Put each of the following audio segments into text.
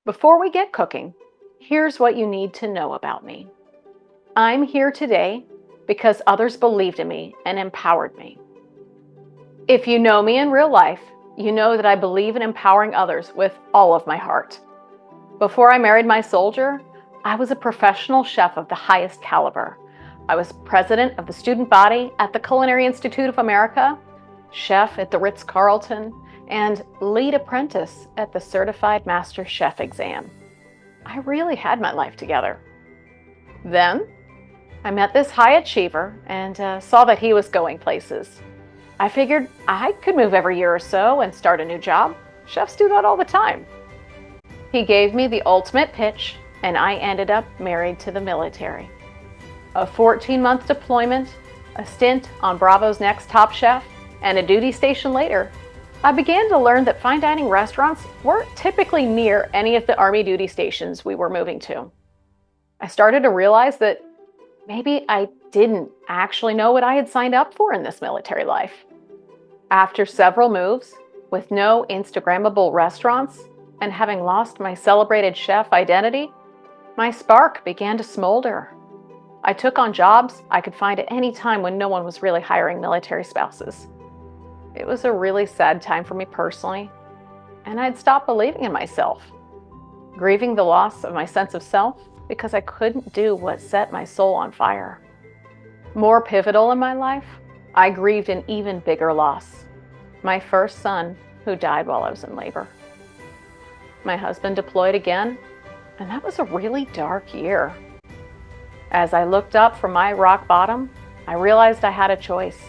Before we get cooking, here's what you need to know about me. I'm here today because others believed in me and empowered me. If you know me in real life, you know that I believe in empowering others with all of my heart. Before I married my soldier, I was a professional chef of the highest caliber. I was president of the student body at the Culinary Institute of America, chef at the Ritz-Carlton, and lead apprentice at the Certified Master Chef exam. I really had my life together. Then, I met this high achiever and saw that he was going places. I figured I could move every year or so and start a new job. Chefs do that all the time. He gave me the ultimate pitch, and I ended up married to the military. A 14-month deployment, a stint on Bravo's Next Top Chef, and a duty station later, I began to learn that fine dining restaurants weren't typically near any of the Army duty stations we were moving to. I started to realize that maybe I didn't actually know what I had signed up for in this military life. After several moves, with no Instagrammable restaurants, and having lost my celebrated chef identity, my spark began to smolder. I took on jobs I could find at any time when no one was really hiring military spouses. It was a really sad time for me personally, and I'd stopped believing in myself, grieving the loss of my sense of self because I couldn't do what set my soul on fire. More pivotal in my life, I grieved an even bigger loss, my first son, who died while I was in labor. My husband deployed again, and that was a really dark year. As I looked up from my rock bottom, I realized I had a choice.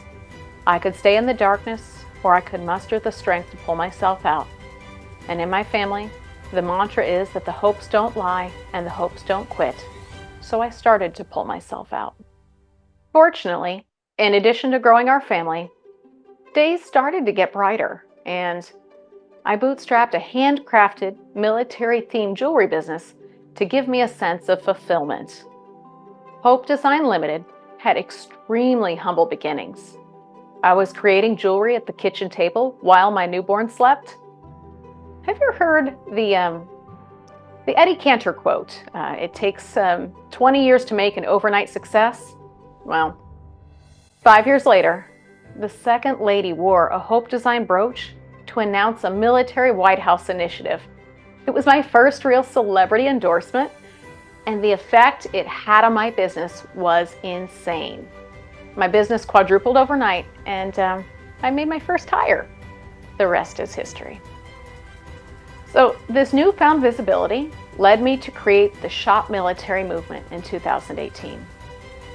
I could stay in the darkness, or I could muster the strength to pull myself out. And in my family, the mantra is that the hopes don't lie and the hopes don't quit. So I started to pull myself out. Fortunately, in addition to growing our family, days started to get brighter, and I bootstrapped a handcrafted military-themed jewelry business to give me a sense of fulfillment. Hope Design Limited had extremely humble beginnings. I was creating jewelry at the kitchen table while my newborn slept. Have you heard the Eddie Cantor quote? It takes 20 years to make an overnight success. Well, 5 years later, the second lady wore a Hope Design brooch to announce a military White House initiative. It was my first real celebrity endorsement, and the effect it had on my business was insane. My business quadrupled overnight, and I made my first hire. The rest is history. So this newfound visibility led me to create the Shop Military movement in 2018.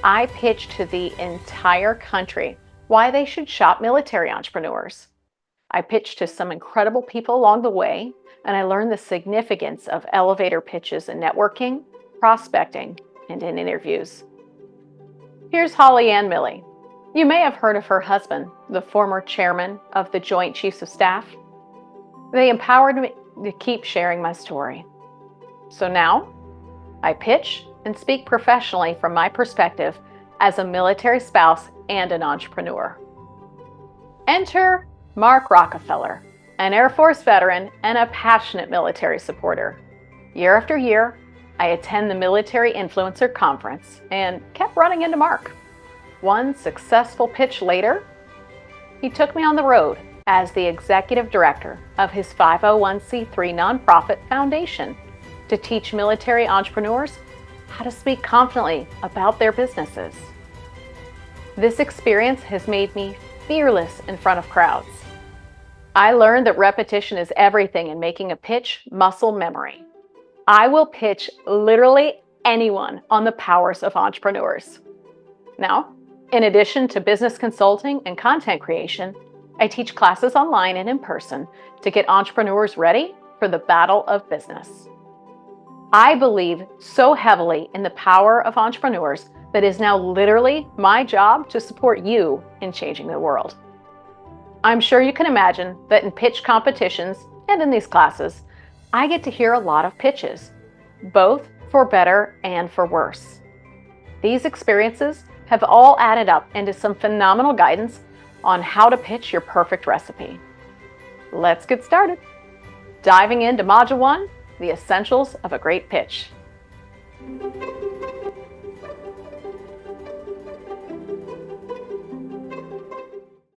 I pitched to the entire country why they should shop military entrepreneurs. I pitched to some incredible people along the way, and I learned the significance of elevator pitches in networking, prospecting, and in interviews. Here's Holly Ann Milley. You may have heard of her husband, the former chairman of the Joint Chiefs of Staff. They empowered me to keep sharing my story. So now, I pitch and speak professionally from my perspective as a military spouse and an entrepreneur. Enter Mark Rockefeller, an Air Force veteran and a passionate military supporter. Year after year, I attend the Military Influencer Conference and kept running into Mark. One successful pitch later, he took me on the road as the executive director of his 501c3 nonprofit foundation to teach military entrepreneurs how to speak confidently about their businesses. This experience has made me fearless in front of crowds. I learned that repetition is everything in making a pitch muscle memory. I will pitch literally anyone on the powers of entrepreneurs. Now, in addition to business consulting and content creation, I teach classes online and in person to get entrepreneurs ready for the battle of business. I believe so heavily in the power of entrepreneurs that it is now literally my job to support you in changing the world. I'm sure you can imagine that in pitch competitions and in these classes, I get to hear a lot of pitches, both for better and for worse. These experiences have all added up into some phenomenal guidance on how to pitch your perfect recipe. Let's get started. Diving into Module 1, the essentials of a great pitch.